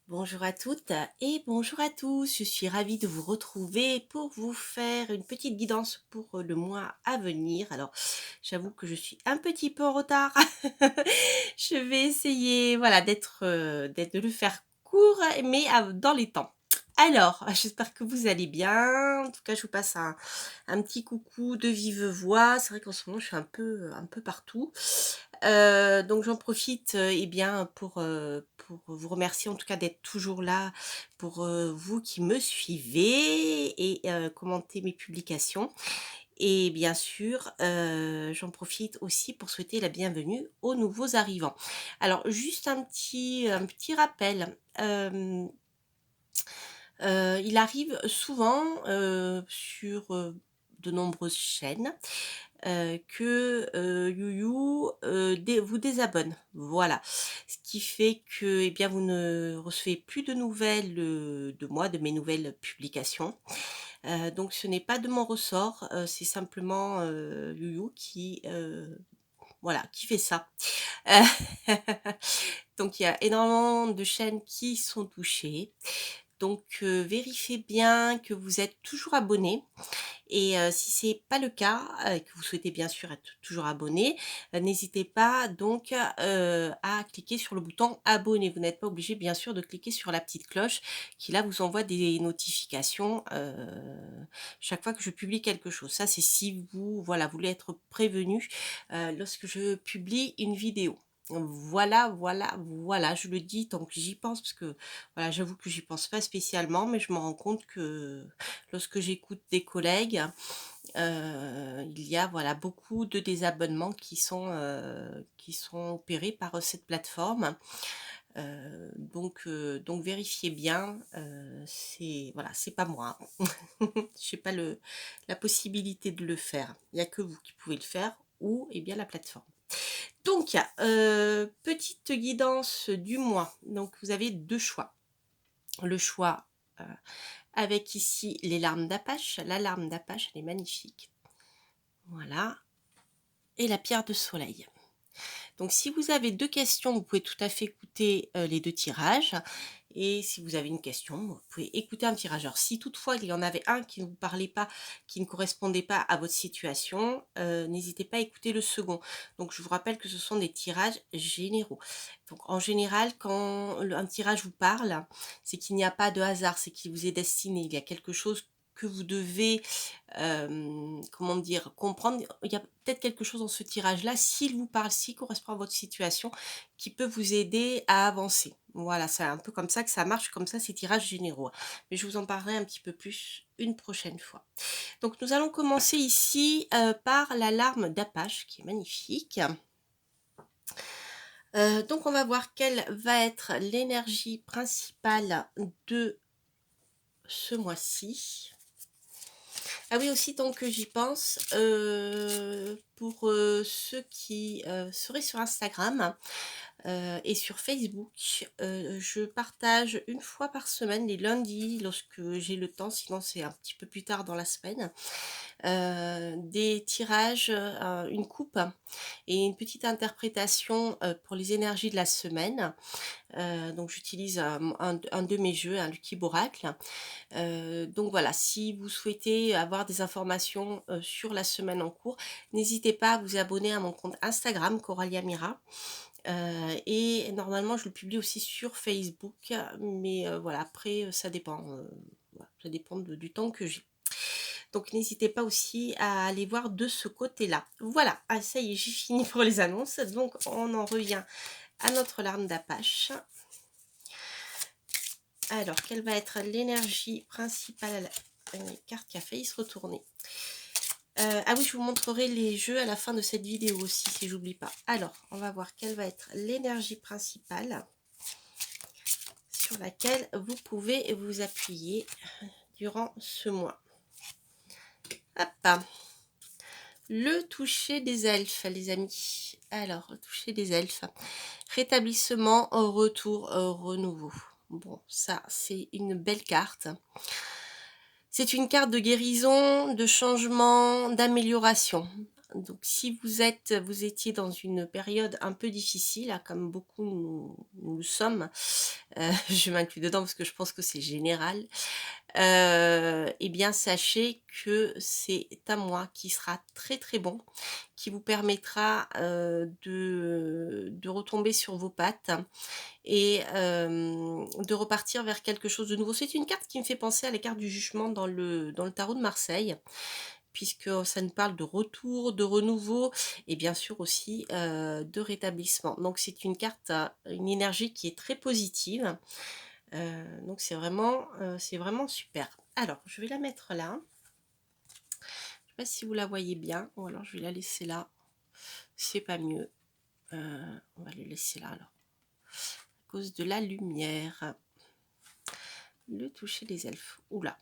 Bonjour à toutes et bonjour à tous. Je suis ravie de vous retrouver pour vous faire une petite guidance pour le mois à venir. Alors, j'avoue que je suis un petit peu en retard. Je vais essayer, voilà, de le faire court, mais dans les temps. Alors, j'espère que vous allez bien. En tout cas, je vous passe un petit coucou de vive voix. C'est vrai qu'en ce moment, je suis un peu partout. Donc j'en profite, eh bien pour vous remercier en tout cas d'être toujours là pour, vous qui me suivez et commentez mes publications et bien sûr, j'en profite aussi pour souhaiter la bienvenue aux nouveaux arrivants. Alors juste un petit rappel, il arrive souvent, sur, de nombreuses chaînes, que, YouYou, vous désabonne. Voilà. Ce qui fait que, eh bien, vous ne recevez plus de nouvelles, de moi, de mes nouvelles publications. Donc ce n'est pas de mon ressort, c'est simplement, YouYou qui, voilà, qui fait ça. Heu, donc il y a énormément de chaînes qui sont touchées. Donc vérifiez bien que vous êtes toujours abonné et si c'est pas le cas, que vous souhaitez bien sûr être toujours abonné, n'hésitez pas donc, à cliquer sur le bouton abonner. Vous n'êtes pas obligé bien sûr de cliquer sur la petite cloche qui là vous envoie des notifications, chaque fois que je publie quelque chose. Ça c'est si vous, voilà, voulez être prévenu, lorsque je publie une vidéo. Voilà, voilà, voilà, je le dis tant que j'y pense parce que, voilà, j'avoue que j'y pense pas spécialement, mais je me rends compte que lorsque j'écoute des collègues, il y a, voilà, beaucoup de désabonnements qui sont opérés par, cette plateforme. Donc vérifiez bien, c'est voilà, c'est pas moi. J'ai pas la possibilité de le faire. Il y a que vous qui pouvez le faire ou, eh bien, la plateforme. Donc, petite guidance du mois. Donc vous avez 2 choix. Le choix, heu avec ici les larmes d'Apache. La larme d'Apache, elle est magnifique. Voilà. Et la pierre de soleil. Donc si vous avez 2 questions, vous pouvez tout à fait écouter, les 2 tirages et si vous avez une question, vous pouvez écouter un tirage. Alors si toutefois il y en avait un qui ne vous parlait pas, qui ne correspondait pas à votre situation, n'hésitez pas à écouter le second. Donc je vous rappelle que ce sont des tirages généraux. Donc en général, quand un tirage vous parle, c'est qu'il n'y a pas de hasard, c'est qu'il vous est destiné. Il y a quelque chose que vous devez, comment dire? Comprendre. Il y a peut-être quelque chose dans ce tirage-là, s'il vous parle, s'il correspond à votre situation, qui peut vous aider à avancer. Voilà, c'est un peu comme ça que ça marche, comme ça, ces tirages généraux. Mais je vous en parlerai un petit peu plus une prochaine fois. Donc nous allons commencer ici, par l'alarme d'Apache qui est magnifique. Donc on va voir quelle va être l'énergie principale de ce mois-ci. Ah oui, aussi, tant que j'y pense, pour, ceux qui, seraient sur Instagram, et sur Facebook, je partage une fois par semaine, les lundis, lorsque j'ai le temps, sinon c'est un petit peu plus tard dans la semaine, des tirages, une coupe et une petite interprétation, pour les énergies de la semaine. Donc j'utilise un de mes jeux, un Lucky Oracle. Donc voilà, si vous souhaitez avoir des informations, sur la semaine en cours, n'hésitez pas à vous abonner à mon compte Instagram Coralia Mira, et normalement je le publie aussi sur Facebook, mais voilà, après, ça dépend, voilà, ça dépend du temps que j'ai. Donc n'hésitez pas aussi à aller voir de ce côté-là. Voilà, ah ça y est, j'ai fini pour les annonces, donc on en revient à notre larme d'Apache. Alors, quelle va être l'énergie principale? Une carte qui a failli se retourner. Ah oui, je vous montrerai les jeux à la fin de cette vidéo aussi, si j'oublie pas. Alors, on va voir quelle va être l'énergie principale sur laquelle vous pouvez vous appuyer durant ce mois. Hop, le toucher des elfes, les amis. Alors, le toucher des elfes. Rétablissement, retour, renouveau. Bon, ça, c'est une belle carte. C'est une carte de guérison, de changement, d'amélioration. Donc si vous étiez dans une période un peu difficile, hein, comme beaucoup nous le sommes, je m'inclus dedans parce que je pense que c'est général, et bien sachez que c'est un mois qui sera très, très bon, qui vous permettra, de retomber sur vos pattes et de repartir vers quelque chose de nouveau. C'est une carte qui me fait penser à la carte du jugement dans le tarot de Marseille, puisque ça nous parle de retour, de renouveau et bien sûr aussi, de rétablissement. Donc c'est une carte, une énergie qui est très positive, donc c'est vraiment super. Alors je vais la mettre là. Je sais pas si vous la voyez bien ou alors je vais la laisser là. C'est pas mieux. On va le laisser là alors. À cause de la lumière. Le toucher des elfes. Oula.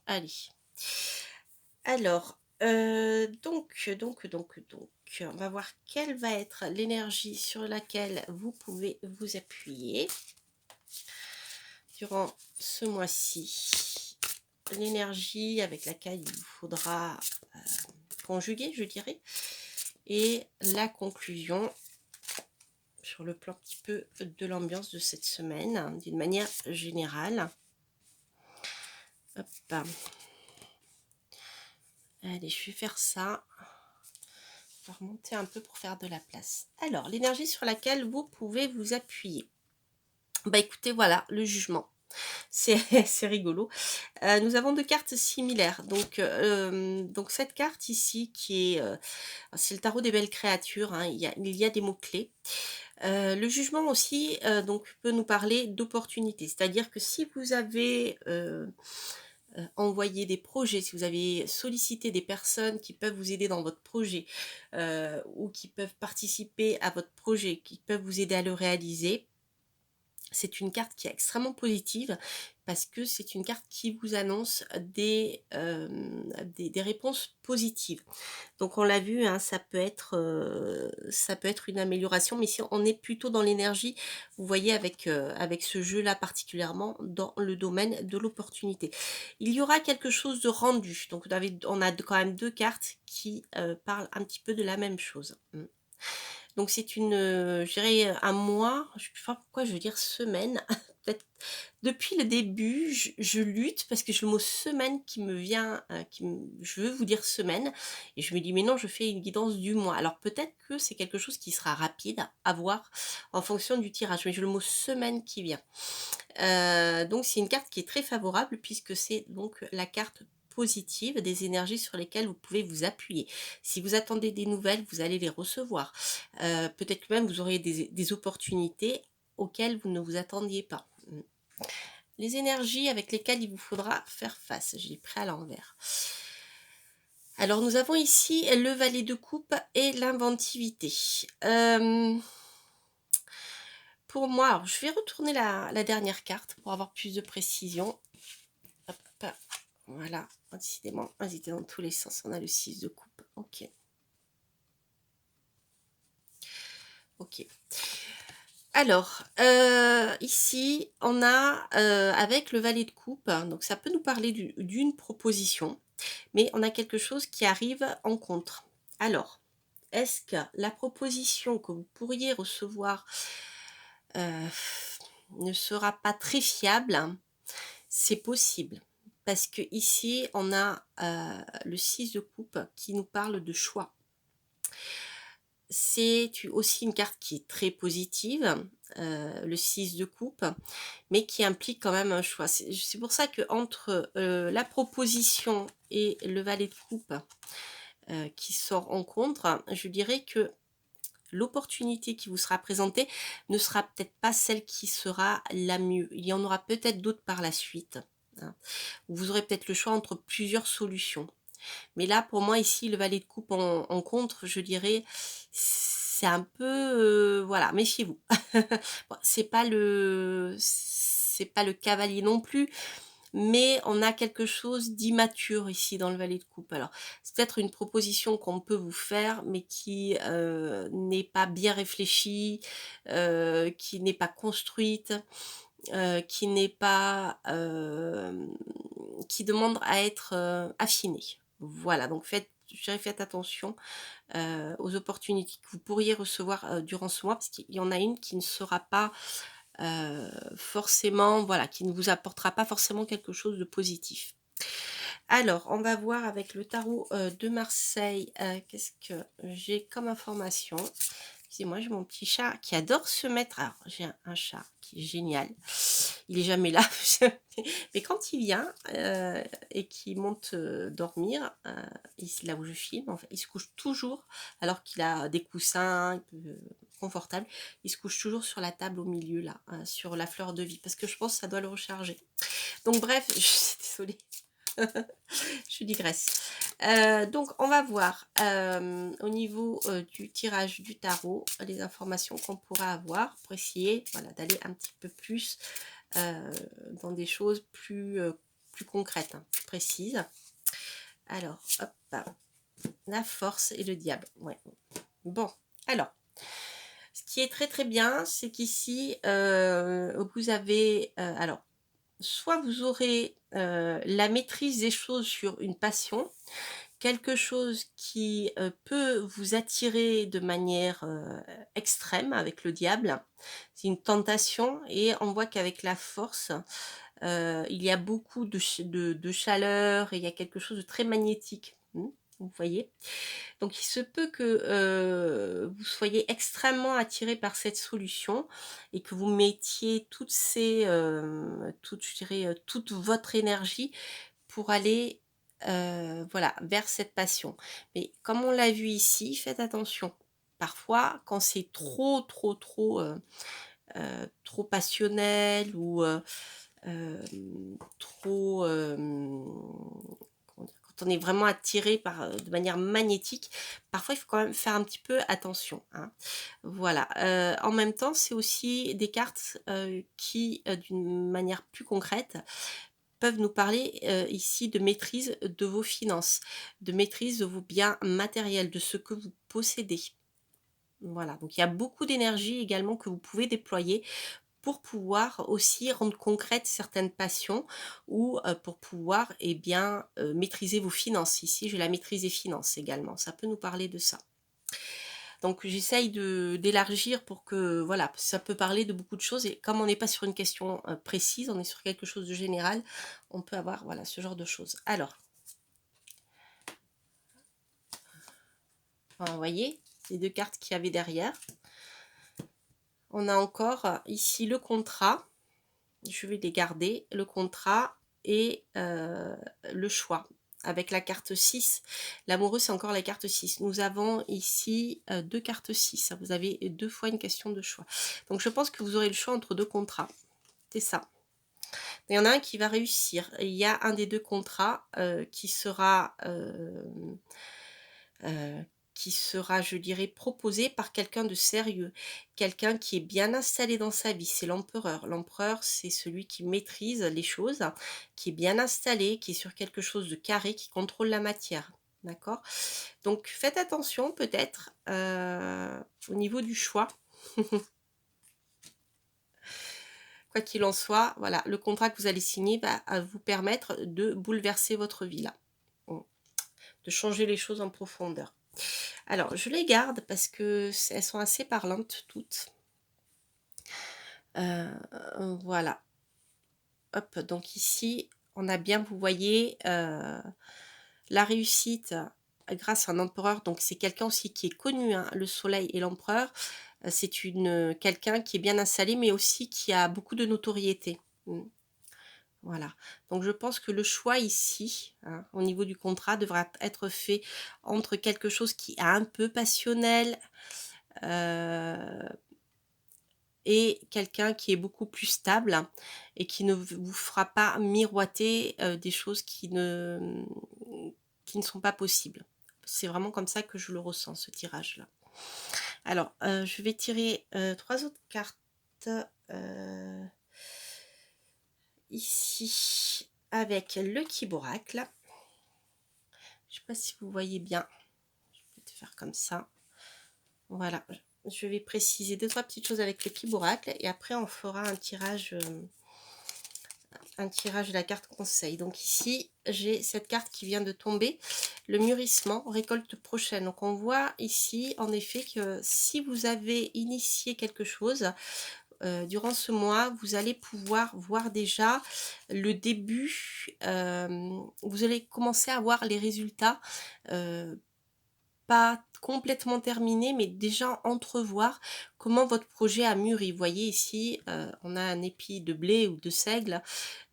Allez. Alors, donc, on va voir quelle va être l'énergie sur laquelle vous pouvez vous appuyer durant ce mois-ci. L'énergie avec laquelle il vous faudra conjuguer, je dirais, et la conclusion sur le plan un petit peu de l'ambiance de cette semaine, hein, d'une manière générale. Hop. Allez, je vais faire ça. Je vais remonter un peu pour faire de la place. Alors, l'énergie sur laquelle vous pouvez vous appuyer. Bah écoutez, voilà, le jugement. C'est c'est rigolo. Nous avons deux cartes similaires. Donc cette carte ici, qui est, c'est le tarot des belles créatures, hein, il y a des mots-clés. Le jugement aussi, donc peut nous parler d'opportunités. C'est-à-dire que si vous avez envoyé des projets, si vous avez sollicité des personnes qui peuvent vous aider dans votre projet, ou qui peuvent participer à votre projet, qui peuvent vous aider à le réaliser, c'est une carte qui est extrêmement positive parce que c'est une carte qui vous annonce des réponses positives. Donc on l'a vu, hein, ça peut être une amélioration, mais si on est plutôt dans l'énergie, vous voyez, avec ce jeu-là particulièrement dans le domaine de l'opportunité. Il y aura quelque chose de rendu. Donc on a quand même deux cartes qui parlent un petit peu de la même chose. Donc c'est je dirais un mois, je sais pas pourquoi je veux dire semaine, peut-être depuis le début, je lutte parce que j'ai le mot semaine qui me vient, je veux vous dire semaine, et je me dis mais non, je fais une guidance du mois. Alors peut-être que c'est quelque chose qui sera rapide à voir en fonction du tirage, mais j'ai le mot semaine qui vient. Donc c'est une carte qui est très favorable puisque c'est donc la carte positive des énergies sur lesquelles vous pouvez vous appuyer. Si vous attendez des nouvelles, vous allez les recevoir. Peut-être que même vous aurez des opportunités auxquelles vous ne vous attendiez pas. Les énergies avec lesquelles il vous faudra faire face. Je l'ai pris à l'envers. Alors nous avons ici le valet de coupe et l'inventivité. Pour moi, alors, je vais retourner la dernière carte pour avoir plus de précision. Hop, voilà, décidément, hésiter dans tous les sens. On a le 6 de coupe. Ok. Ok. Alors, ici, on a avec le valet de coupe, hein, donc ça peut nous parler d'une proposition, mais on a quelque chose qui arrive en contre. Alors, est-ce que la proposition que vous pourriez recevoir ne sera pas très fiable? C'est possible. Parce que ici, on a le 6 de coupe qui nous parle de choix. C'est aussi une carte qui est très positive, le 6 de coupe, mais qui implique quand même un choix. C'est pour ça que entre la proposition et le valet de coupe qui sort en contre, je dirais que l'opportunité qui vous sera présentée ne sera peut-être pas celle qui sera la mieux. Il y en aura peut-être d'autres par la suite, hein. Vous aurez peut-être le choix entre plusieurs solutions. Mais là, pour moi, ici, le valet de coupe en contre, je dirais, c'est un peu, voilà, méfiez-vous. Bon, c'est pas le cavalier non plus, mais on a quelque chose d'immature ici dans le valet de coupe. Alors, c'est peut-être une proposition qu'on peut vous faire, mais qui n'est pas bien réfléchie, qui n'est pas construite, qui n'est pas, qui demande à être affinée. Voilà, donc je dirais faites attention, aux opportunités que vous pourriez recevoir, durant ce mois, parce qu'il y en a une qui ne sera pas, forcément voilà, qui ne vous apportera pas forcément quelque chose de positif. Alors, on va voir avec le tarot, de Marseille, qu'est-ce que j'ai comme information? Excusez-moi, j'ai mon petit chat qui adore se mettre, alors j'ai un chat qui est génial, il est jamais là, mais quand il vient, et qu'il monte, dormir, ici là où je filme, en fait, il se couche toujours alors qu'il a des coussins, confortables, il se couche toujours sur la table au milieu là, sur la fleur de vie parce que je pense que ça doit le recharger. Donc bref, je suis désolée. Je digresse. Donc on va voir, au niveau, du tirage du tarot, les informations qu'on pourra avoir pour essayer, voilà, d'aller un petit peu plus, heu, dans des choses plus, plus concrètes, hein, plus précises. Alors hop, la force et le diable, ouais. Bon, alors, ce qui est très, très bien, c'est qu'ici, vous avez, alors, soit vous aurez, la maîtrise des choses sur une passion, quelque chose qui, peut vous attirer de manière, extrême avec le diable. C'est une tentation et on voit qu'avec la force, il y a beaucoup de chaleur et il y a quelque chose de très magnétique. Mmh, vous voyez? Donc il se peut que, vous soyez extrêmement attiré par cette solution et que vous mettiez toutes ces, toute je dirais, toute votre énergie pour aller, voilà, vers cette passion. Mais comme on l'a vu ici, faites attention. Parfois, quand c'est trop, trop, trop, trop passionnel ou, trop, comment dire? Quand on est vraiment attiré par, de manière magnétique, parfois il faut quand même faire un petit peu attention, hein. Voilà, en même temps, c'est aussi des cartes, qui, d'une manière plus concrète, peuvent nous parler, ici de maîtrise de vos finances, de maîtrise de vos biens matériels, de ce que vous possédez. Voilà, donc il y a beaucoup d'énergie également que vous pouvez déployer pour pouvoir aussi rendre concrètes certaines passions ou, pour pouvoir, eh bien, maîtriser vos finances. Ici, j'ai la maîtrise des finances également, ça peut nous parler de ça. Donc j'essaye de d'élargir pour que voilà, ça peut parler de beaucoup de choses et comme on n'est pas sur une question, précise, on est sur quelque chose de général, on peut avoir, voilà, ce genre de choses. Alors, vous voyez, les 2 cartes qu'il y avait derrière. On a encore, ici le contrat, je vais les garder, le contrat et le choix. Avec la carte 6, l'amoureux, c'est encore la carte 6. Nous avons ici, 2 cartes 6, vous avez 2 fois une question de choix. Donc je pense que vous aurez le choix entre 2 contrats, c'est ça. Il y en a un qui va réussir. Il y a un des 2 contrats, heu, qui sera, je dirais, proposé par quelqu'un de sérieux, quelqu'un qui est bien installé dans sa vie, c'est l'empereur. L'empereur, c'est celui qui maîtrise les choses, qui est bien installé, qui est sur quelque chose de carré, qui contrôle la matière. D'accord? Donc faites attention peut-être, au niveau du choix. Quoi qu'il en soit, voilà, le contrat que vous allez signer va, vous permettre de bouleverser votre vie là. Mmh. De changer les choses en profondeur. Alors, je les garde parce que elles sont assez parlantes toutes. Voilà. Hop, donc ici, on a bien, vous voyez, la réussite, grâce à un empereur, donc c'est quelqu'un aussi qui est connu, hein, le soleil et l'empereur, c'est quelqu'un qui est bien installé, mais aussi qui a beaucoup de notoriété. Mmh, voilà. Donc je pense que le choix ici, hein, au niveau du contrat, devra être fait entre quelque chose qui est un peu passionnel, heu et quelqu'un qui est beaucoup plus stable et qui ne vous fera pas miroiter, des choses qui ne sont pas possibles. C'est vraiment comme ça que je le ressens, ce tirage-là. Alors, je vais tirer, 3 autres cartes, heu, ici avec le Kiboracle. Je sais pas si vous voyez bien. Je vais peut-être faire comme ça. Voilà, je vais préciser 2-3 petites choses avec le Kiboracle et après on fera un tirage, un tirage de la carte conseil. Donc ici, j'ai cette carte qui vient de tomber, le mûrissement, récolte prochaine. Donc on voit ici, en effet, que si vous avez initié quelque chose, durant ce mois, vous allez pouvoir voir déjà le début, vous allez commencer à voir les résultats, pas complètement terminé, mais déjà entrevoir comment votre projet a mûri. Vous voyez ici, on a un épi de blé ou de seigle,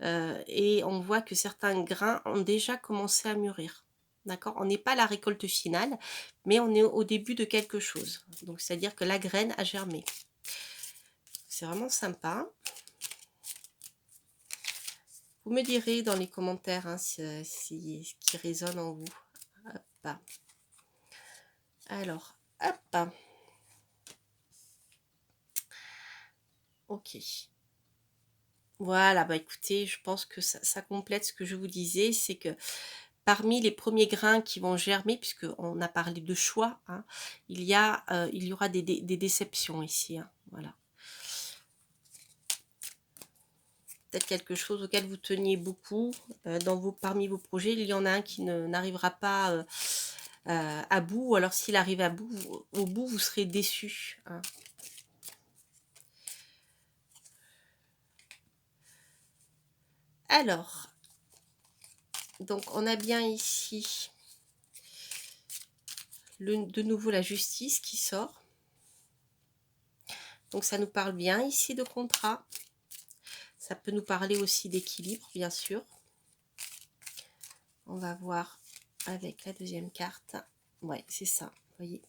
et on voit que certains grains ont déjà commencé à mûrir. D'accord? On n'est pas à la récolte finale, mais on est au début de quelque chose. Donc, c'est-à-dire que la graine a germé. C'est vraiment sympa. Vous me direz dans les commentaires hein, si ce qui résonne en vous. Hop. Alors, hop. Ok. Voilà, bah écoutez, je pense que ça complète ce que je vous disais, c'est que parmi les premiers grains qui vont germer, puisqu'on a parlé de choix, hein, il y aura des déceptions ici. Hein, voilà. Peut-être quelque chose auquel vous teniez beaucoup parmi vos projets. Il y en a un qui n'arrivera pas à bout, ou alors s'il arrive au bout, vous serez déçu. Hein. Alors, donc on a bien ici de nouveau la justice qui sort. Donc ça nous parle bien ici de contrat. Ça peut nous parler aussi d'équilibre, bien sûr. On va voir avec la deuxième carte. Ouais, c'est ça, vous voyez.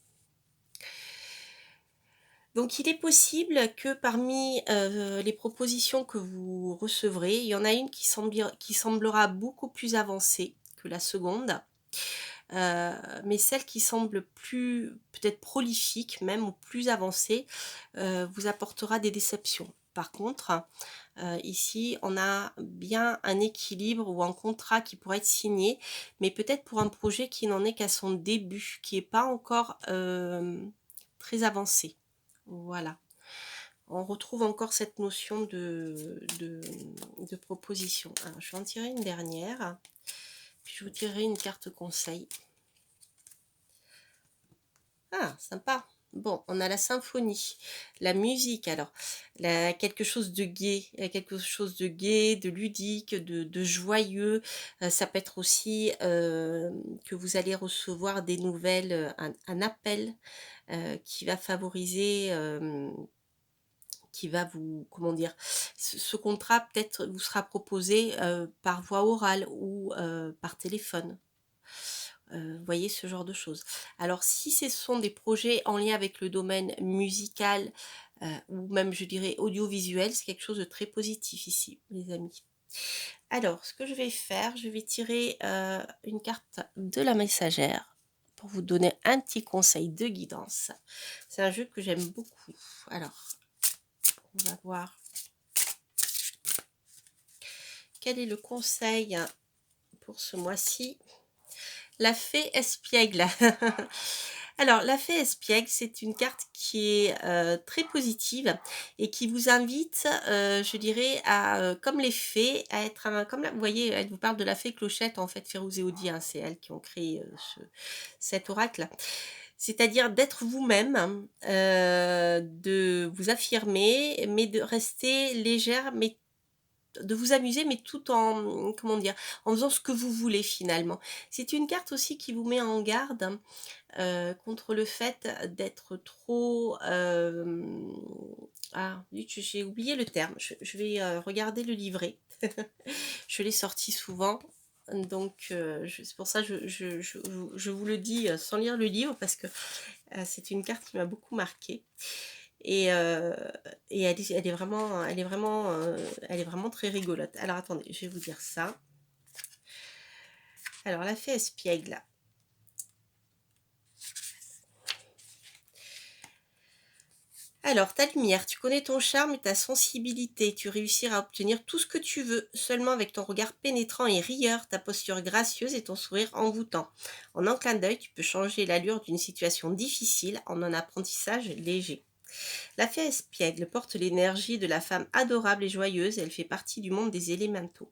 Donc il est possible que parmi les propositions que vous recevrez, il y en a une qui semblera beaucoup plus avancée que la seconde. Mais celle qui semble plus peut-être prolifique même ou plus avancée vous apportera des déceptions. Par contre, ici, on a bien un équilibre ou un contrat qui pourrait être signé, mais peut-être pour un projet qui n'en est qu'à son début, qui n'est pas encore très avancé. Voilà. On retrouve encore cette notion de proposition. Alors, je vais en tirer une dernière. Puis je vous tirerai une carte conseil. Ah, sympa. Bon, on a la symphonie, la musique, alors, quelque chose de gai, quelque chose de gai, de ludique, de joyeux. Ça peut être aussi que vous allez recevoir des nouvelles, un appel qui va favoriser, qui va vous, comment dire, ce contrat peut-être vous sera proposé par voie orale ou par téléphone. Vous voyez ce genre de choses. Alors si ce sont des projets en lien avec le domaine musical ou même je dirais audiovisuel, c'est quelque chose de très positif ici, les amis. Alors ce que je vais faire, je vais tirer une carte de la messagère pour vous donner un petit conseil de guidance. C'est un jeu que j'aime beaucoup. Alors, on va voir quel est le conseil pour ce mois-ci. La fée espiègle. Alors, la fée espiègle, c'est une carte qui est très positive et qui vous invite, je dirais, comme les fées, à être vous voyez, elle vous parle de la fée Clochette, en fait, Férouz et Audi, hein, c'est elles qui ont créé cet oracle. C'est-à-dire d'être vous-même, de vous affirmer, mais de rester légère, mais de vous amuser, mais tout en, comment dire, en faisant ce que vous voulez finalement. C'est une carte aussi qui vous met en garde contre le fait d'être trop... Ah, j'ai oublié le terme. Je vais regarder le livret. Je l'ai sorti souvent. Donc, c'est pour ça que je vous le dis sans lire le livre, parce que c'est une carte qui m'a beaucoup marquée. Et elle est vraiment très rigolote. Alors attendez, je vais vous dire ça. Alors la fée espiègle. Alors ta lumière, tu connais ton charme et ta sensibilité, tu réussiras à obtenir tout ce que tu veux, seulement avec ton regard pénétrant et rieur, ta posture gracieuse et ton sourire envoûtant. En un clin d'œil, tu peux changer l'allure d'une situation difficile en un apprentissage léger. La fée espiègle porte l'énergie de la femme adorable et joyeuse, et elle fait partie du monde des élémentaux.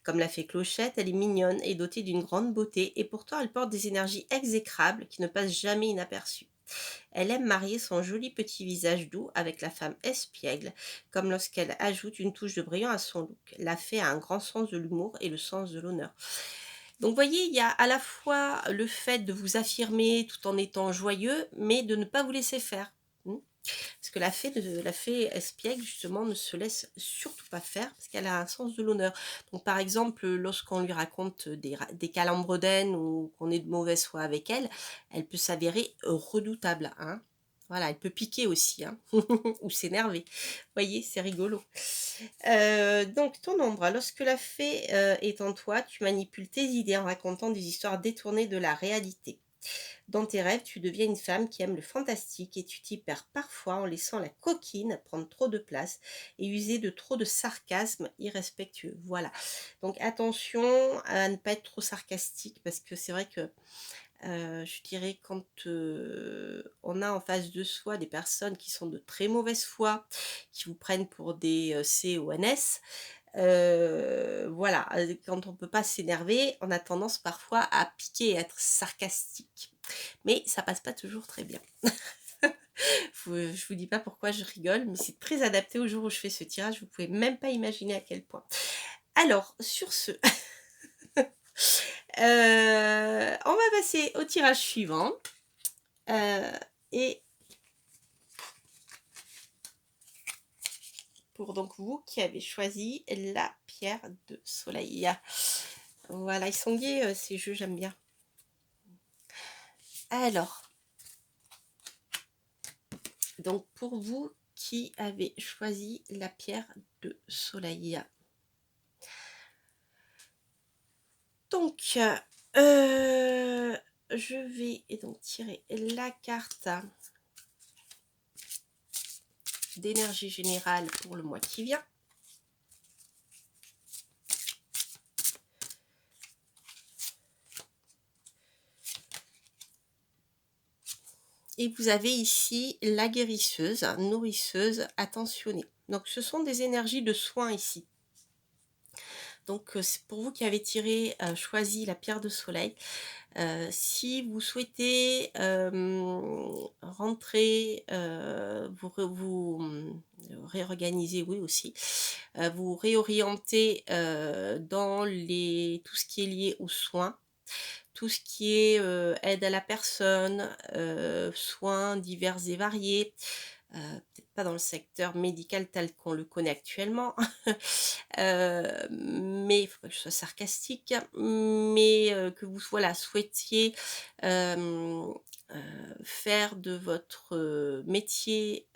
Comme la fée Clochette, elle est mignonne et dotée d'une grande beauté, et pourtant elle porte des énergies exécrables qui ne passent jamais inaperçues. Elle aime marier son joli petit visage doux avec la femme espiègle, comme lorsqu'elle ajoute une touche de brillant à son look. La fée a un grand sens de l'humour et le sens de l'honneur. Donc, vous voyez, il y a à la fois le fait de vous affirmer tout en étant joyeux, mais de ne pas vous laisser faire. Hmm. Parce que la fée espiègle, justement, ne se laisse surtout pas faire parce qu'elle a un sens de l'honneur. Donc, par exemple, lorsqu'on lui raconte des calembredaines ou qu'on est de mauvaise foi avec elle, elle peut s'avérer redoutable, hein. Voilà, elle peut piquer aussi, hein, ou s'énerver. Vous voyez, c'est rigolo. Donc, ton ombre, lorsque la fée est en toi, tu manipules tes idées en racontant des histoires détournées de la réalité. Dans tes rêves, tu deviens une femme qui aime le fantastique et tu t'y perds parfois en laissant la coquine prendre trop de place et user de trop de sarcasme irrespectueux. Voilà. Donc attention à ne pas être trop sarcastique parce que c'est vrai que je dirais quand on a en face de soi des personnes qui sont de très mauvaise foi, qui vous prennent pour des CONS, voilà, quand on peut pas s'énerver, on a tendance parfois à piquer et être sarcastique. Mais ça passe pas toujours très bien. Je vous dis pas pourquoi je rigole, mais c'est très adapté au jour où je fais ce tirage, vous pouvez même pas imaginer à quel point. Alors, sur ce, on va passer au tirage suivant. Et pour donc vous qui avez choisi la pierre de soleil. Voilà, ils sont gays ces jeux, j'aime bien. Alors, donc pour vous qui avez choisi la pierre de soleil. Donc, je vais donc tirer la carte d'énergie générale pour le mois qui vient. Et vous avez ici la guérisseuse, nourrisseuse, attentionnée. Donc ce sont des énergies de soins ici. Donc c'est pour vous qui avez choisi la pierre de soleil. Si vous souhaitez rentrer, vous réorganiser, oui aussi, vous réorienter dans tout ce qui est lié aux soins, tout ce qui est aide à la personne, soins divers et variés, peut-être pas dans le secteur médical tel qu'on le connaît actuellement, mais il ne faut pas que je sois sarcastique, mais que vous voilà, souhaitiez faire de votre métier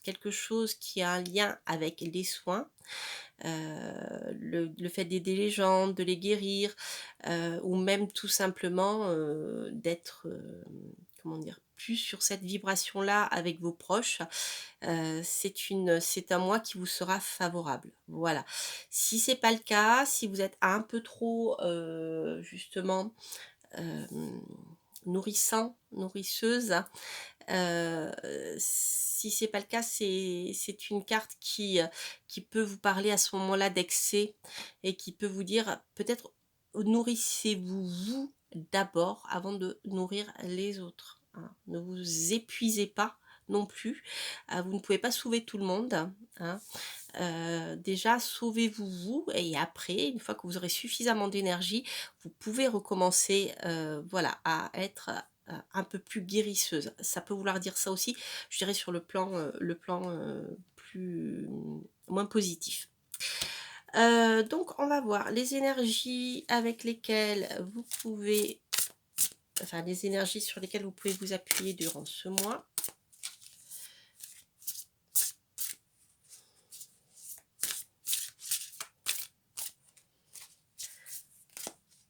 quelque chose qui a un lien avec les soins, le fait d'aider les gens, de les guérir, ou même tout simplement d'être, comment dire, plus sur cette vibration-là avec vos proches, c'est un mois qui vous sera favorable. Voilà. Si c'est pas le cas, si vous êtes un peu trop justement euh, nourrissant, nourrisseuse, si c'est pas le cas, c'est une carte qui peut vous parler à ce moment-là d'excès et qui peut vous dire peut-être nourrissez-vous vous d'abord avant de nourrir les autres, hein. Ne vous épuisez pas non plus. Vous ne pouvez pas sauver tout le monde, hein. Déjà, sauvez-vous vous et après, une fois que vous aurez suffisamment d'énergie, vous pouvez recommencer voilà, à être un peu plus guérisseuse. Ça peut vouloir dire ça aussi, je dirais sur le plan plus moins positif. Donc on va voir les énergies avec lesquelles vous pouvez, enfin les énergies sur lesquelles vous pouvez vous appuyer durant ce mois.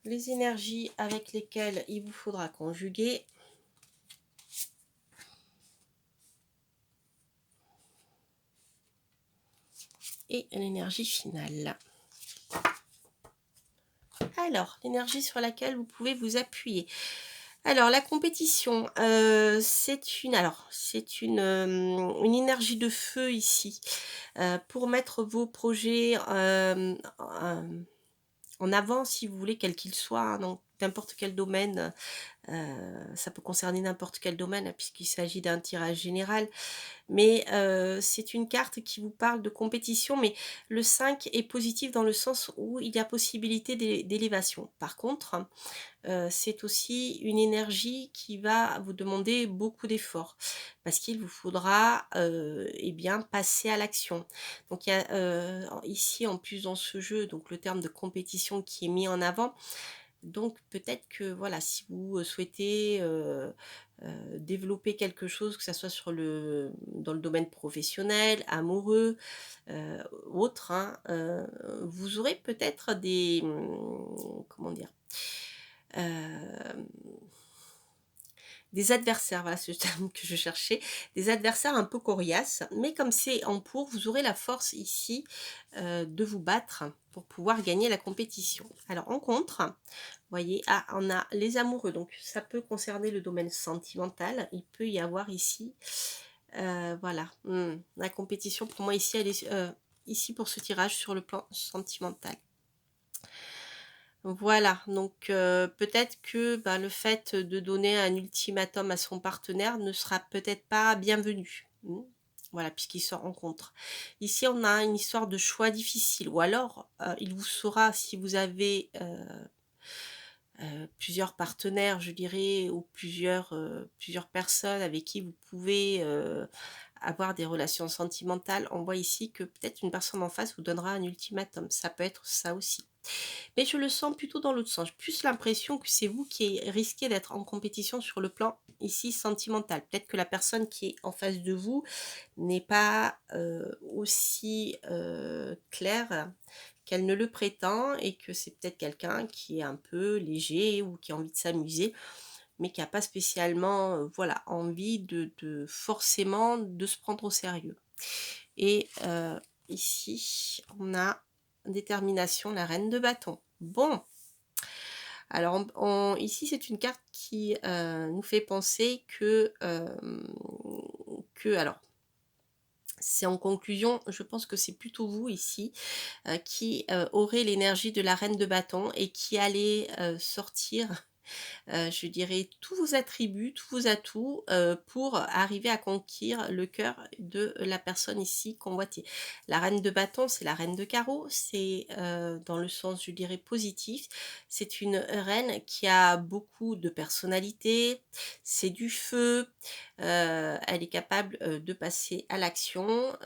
Les énergies avec lesquelles il vous faudra conjuguer. Et l'énergie finale. Alors, l'énergie sur laquelle vous pouvez vous appuyer. Alors la compétition, c'est une énergie de feu ici, pour mettre vos projets, en avant si vous voulez, quels qu'ils soient, hein, dans n'importe quel domaine. Ça peut concerner n'importe quel domaine, hein, puisqu'il s'agit d'un tirage général. Mais c'est une carte qui vous parle de compétition, mais le 5 est positif dans le sens où il y a possibilité d'élévation. Par contre, c'est aussi une énergie qui va vous demander beaucoup d'efforts, parce qu'il vous faudra, et bien, passer à l'action. Donc il y a, ici, en plus dans ce jeu, donc le terme de compétition qui est mis en avant. Donc peut-être que voilà, si vous, souhaitez, développer quelque chose, que ça soit dans le domaine professionnel, amoureux, autre, hein, vous aurez peut-être comment dire? Hem, des adversaires, voilà, c'est le terme que je cherchais, des adversaires un peu coriaces, mais comme c'est en pour, vous aurez la force ici, de vous battre pour pouvoir gagner la compétition. Alors en contre, vous voyez, ah, on a les amoureux, donc ça peut concerner le domaine sentimental. Il peut y avoir ici, voilà, la compétition pour moi ici, elle est, ici pour ce tirage sur le plan sentimental. Voilà, donc peut-être que, bah, le fait de donner un ultimatum à son partenaire ne sera peut-être pas bienvenu. Voilà, puisqu'il se rencontrent. Ici, on a une histoire de choix difficile ou alors, il vous saura si vous avez, plusieurs partenaires, je dirais, ou plusieurs personnes avec qui vous pouvez, avoir des relations sentimentales. On voit ici que peut-être une personne en face vous donnera un ultimatum. Ça peut être ça aussi. Mais je le sens plutôt dans l'autre sens. J'ai plus l'impression que c'est vous qui risquez d'être en compétition sur le plan ici sentimental. Peut-être que la personne qui est en face de vous n'est pas aussi claire qu'elle ne le prétend et que c'est peut-être quelqu'un qui est un peu léger ou qui a envie de s'amuser, mais qui n'a pas spécialement voilà, envie de forcément de se prendre au sérieux. Et ici, on a détermination, la reine de bâton. Bon, alors ici, c'est une carte qui nous fait penser alors, c'est en conclusion, je pense que c'est plutôt vous ici qui aurez l'énergie de la reine de bâton et qui allez sortir je dirais tous vos attributs, tous vos atouts, pour arriver à conquérir le cœur de la personne ici convoitée. La reine de bâton, c'est la reine de carreau, c'est, dans le sens, je dirais, positif. C'est une reine qui a beaucoup de personnalité, c'est du feu, elle est capable, de passer à l'action,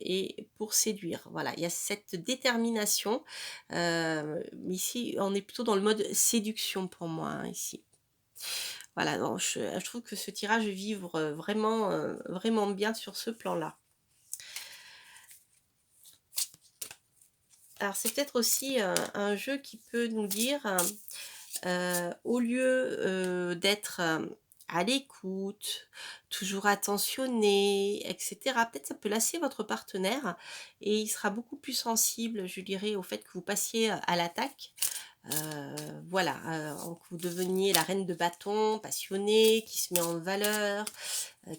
et pour séduire. Voilà, il y a cette détermination. Ici, on est plutôt dans le mode séduction pour moi, hein, ici. Voilà, non, je trouve que ce tirage vivre, vraiment, vraiment bien sur ce plan-là. Alors c'est peut-être aussi, un jeu qui peut nous dire, au lieu, d'être, à l'écoute, toujours attentionné et cetera, peut-être ça peut lasser votre partenaire et il sera beaucoup plus sensible, je dirais, au fait que vous passiez, à l'attaque. Voilà, que vous deveniez la reine de bâton, passionnée, qui se met en valeur,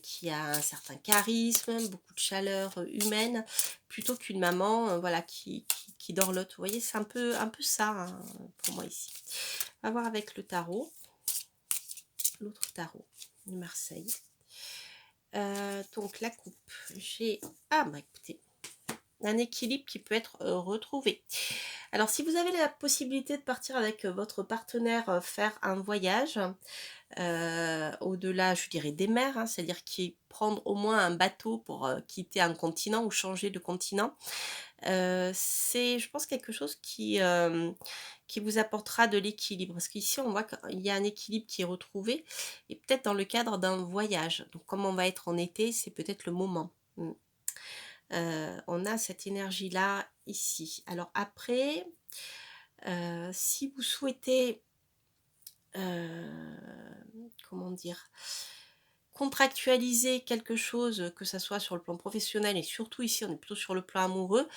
qui a un certain charisme, beaucoup de chaleur, humaine, plutôt qu'une maman, voilà, qui dorlote. Vous voyez? C'est un peu ça, hein, pour moi ici. On va voir avec le tarot, l'autre tarot de Marseille. Donc la coupe, j'ai ah bah écoutez, un équilibre qui peut être, retrouvé. Alors si vous avez la possibilité de partir avec, votre partenaire, faire un voyage, au-delà, je dirais, des mers, hein, c'est-à-dire qui prendre au moins un bateau pour, quitter un continent ou changer de continent, c'est je pense quelque chose qui vous apportera de l'équilibre. Parce qu'ici on voit qu'il y a un équilibre qui est retrouvé et peut-être dans le cadre d'un voyage. Donc comme on va être en été, c'est peut-être le moment. On a cette énergie-là ici. Alors après, si vous souhaitez, comment dire? Contractualiser quelque chose, que ça soit sur le plan professionnel et surtout ici, on est plutôt sur le plan amoureux.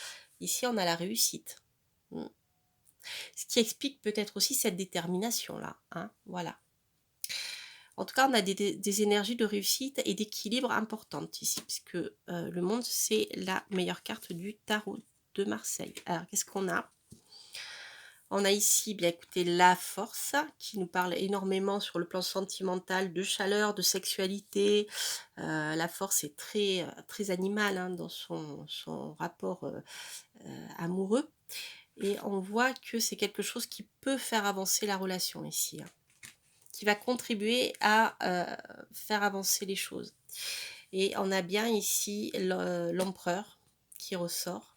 Ici, on a la réussite. Mmh. Ce qui explique peut-être aussi cette détermination-là, hein, voilà. En tout cas, on a des énergies de réussite et d'équilibre importantes ici, puisque le monde, c'est la meilleure carte du tarot de Marseille. Alors, qu'est-ce qu'on a? On a ici, bien écoutez, la force qui nous parle énormément sur le plan sentimental, de chaleur, de sexualité. La force est très, très animale hein, dans son rapport amoureux. Et on voit que c'est quelque chose qui peut faire avancer la relation ici, hein, qui va contribuer à faire avancer les choses. Et on a bien ici l'empereur qui ressort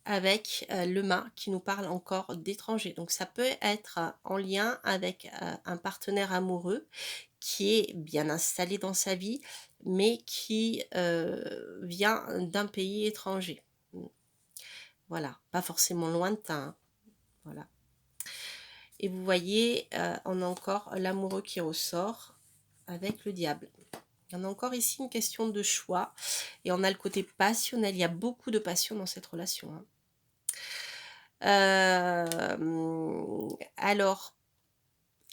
avec le mât qui nous parle encore d'étrangers. Donc ça peut être en lien avec un partenaire amoureux qui est bien installé dans sa vie, mais qui vient d'un pays étranger. Voilà, pas forcément lointain. Hein. Voilà. Et vous voyez, on a encore l'amoureux qui ressort avec le diable. On a encore ici une question de choix. Et on a le côté passionnel. Il y a beaucoup de passion dans cette relation. Hein. Alors,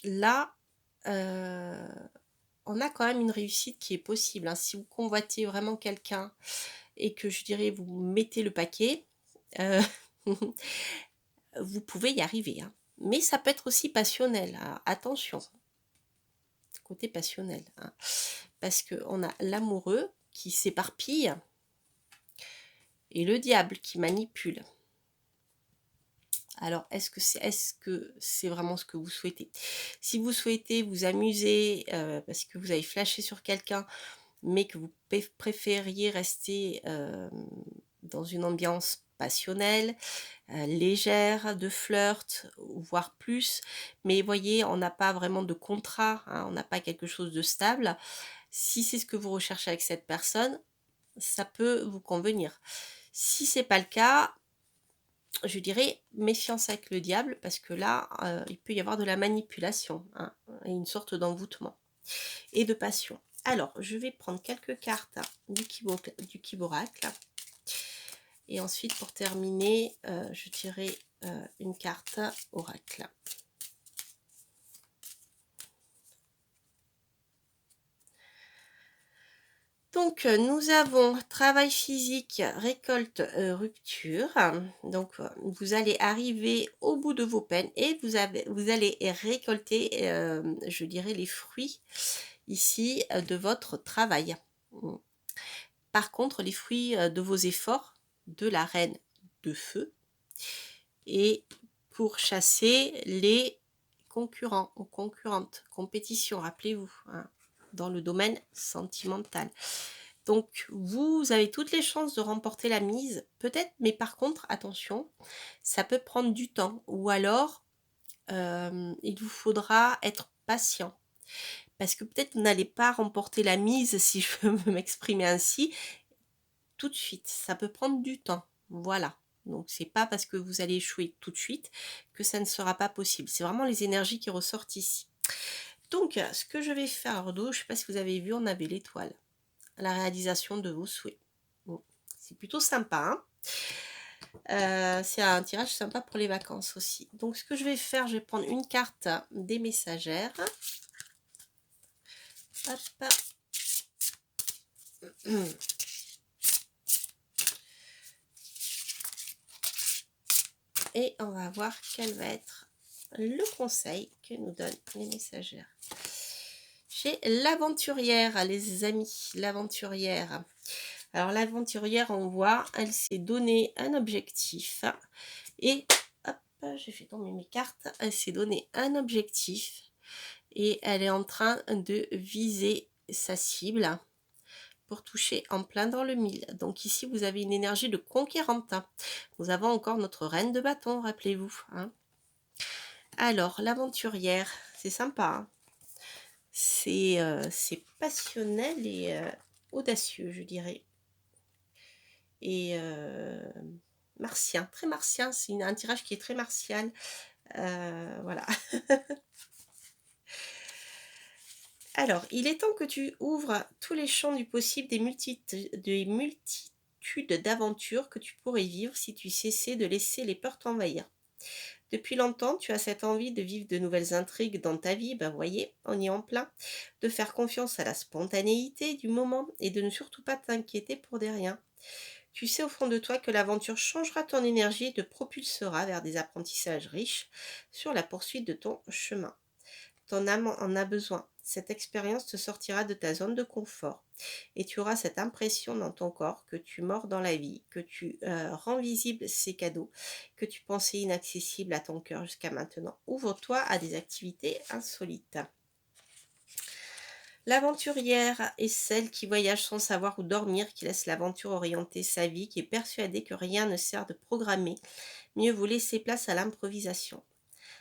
là, on a quand même une réussite qui est possible. Hein. Si vous convoitez vraiment quelqu'un et que je dirais vous mettez le paquet, vous pouvez y arriver. Hein. Mais ça peut être aussi passionnel. Hein. Attention, côté passionnel. Hein. Parce qu'on a l'amoureux qui s'éparpille et le diable qui manipule. Alors, est-ce que c'est vraiment ce que vous souhaitez? Si vous souhaitez vous amuser parce que vous avez flashé sur quelqu'un, mais que vous préfériez rester dans une ambiance passionnelle, légère, de flirt, voire plus, mais voyez, on n'a pas vraiment de contrat, hein, on n'a pas quelque chose de stable. Si c'est ce que vous recherchez avec cette personne, ça peut vous convenir. Si c'est pas le cas, je dirais méfiance avec le diable parce que là, il peut y avoir de la manipulation hein, et une sorte d'envoûtement et de passion. Alors, je vais prendre quelques cartes du Kiboracle et ensuite pour terminer, je dirais une carte oracle. Donc, nous avons travail physique, récolte, rupture. Donc, vous allez arriver au bout de vos peines et vous allez récolter, je dirais, les fruits ici de votre travail. Par contre, les fruits de vos efforts, de la reine de feu, et pour chasser les concurrents ou concurrentes, compétition, rappelez-vous, hein, dans le domaine sentimental. Donc, vous avez toutes les chances de remporter la mise, peut-être, mais par contre, attention, ça peut prendre du temps. Ou alors, il vous faudra être patient. Parce que peut-être vous n'allez pas remporter la mise, si je veux m'exprimer ainsi, tout de suite. Ça peut prendre du temps. Voilà. Donc, c'est pas parce que vous allez échouer tout de suite que ça ne sera pas possible. C'est vraiment les énergies qui ressortent ici. Donc, ce que je vais faire, je ne sais pas si vous avez vu, on avait l'étoile. La réalisation de vos souhaits. Bon, c'est plutôt sympa. Hein c'est un tirage sympa pour les vacances aussi. Donc, ce que je vais faire, je vais prendre une carte des messagères. Hop. Et on va voir quel va être le conseil que nous donnent les messagères. J'ai l'aventurière, les amis, l'aventurière. Alors l'aventurière, on voit, elle s'est donné un objectif. Et hop, j'ai fait tomber mes cartes. Elle s'est donné un objectif. Et elle est en train de viser sa cible pour toucher en plein dans le mille. Donc ici, vous avez une énergie de conquérante. Nous avons encore notre reine de bâton, rappelez-vous. Hein. Alors, l'aventurière, c'est sympa. Hein. C'est passionnel et audacieux, je dirais. Et martien, très martien. C'est un tirage qui est très martial. Voilà. Alors, il est temps que tu ouvres tous les champs du possible des multitudes d'aventures que tu pourrais vivre si tu cessais de laisser les peurs t'envahir. Depuis longtemps, tu as cette envie de vivre de nouvelles intrigues dans ta vie, ben voyez, on y est en plein. De faire confiance à la spontanéité du moment et de ne surtout pas t'inquiéter pour des riens. Tu sais au fond de toi que l'aventure changera ton énergie et te propulsera vers des apprentissages riches sur la poursuite de ton chemin. Ton âme en a besoin. Cette expérience te sortira de ta zone de confort et tu auras cette impression dans ton corps que tu mords dans la vie, que tu rends visibles ces cadeaux que tu pensais inaccessibles à ton cœur jusqu'à maintenant. Ouvre-toi à des activités insolites. L'aventurière est celle qui voyage sans savoir où dormir, qui laisse l'aventure orienter sa vie, qui est persuadée que rien ne sert de programmer. Mieux vaut laisser place à l'improvisation.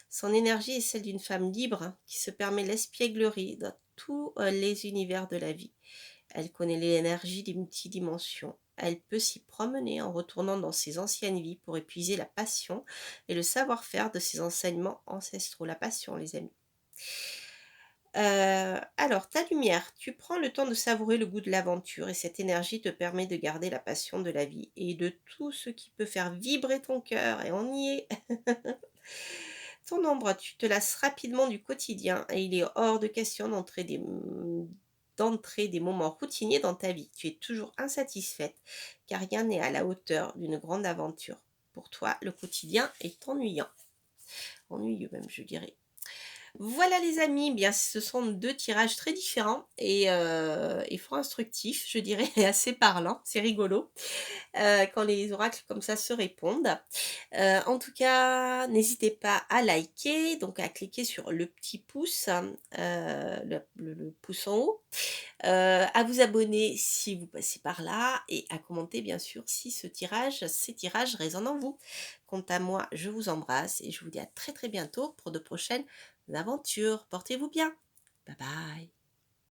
Son énergie est celle d'une femme libre qui se permet l'espièglerie dans tous les univers de la vie. Elle connaît l'énergie des multidimensions. Elle peut s'y promener en retournant dans ses anciennes vies pour épuiser la passion et le savoir-faire de ses enseignements ancestraux. La passion, les amis. Alors, ta lumière, tu prends le temps de savourer le goût de l'aventure et cette énergie te permet de garder la passion de la vie et de tout ce qui peut faire vibrer ton cœur et on y est. Ton ombre, tu te lasses rapidement du quotidien et il est hors de question d'entrer des moments routiniers dans ta vie. Tu es toujours insatisfaite car rien n'est à la hauteur d'une grande aventure. Pour toi, le quotidien est ennuyant. Ennuyeux même, je dirais. Voilà les amis, bien ce sont 2 tirages très différents et fort instructifs, je dirais, et assez parlants. C'est rigolo, quand les oracles comme ça se répondent. En tout cas, n'hésitez pas à liker, donc à cliquer sur le petit pouce, le pouce en haut, à vous abonner si vous passez par là et à commenter bien sûr si ces tirages résonnent en vous. Quant à moi, je vous embrasse et je vous dis à très très bientôt pour de prochaines aventures. Portez-vous bien. Bye bye.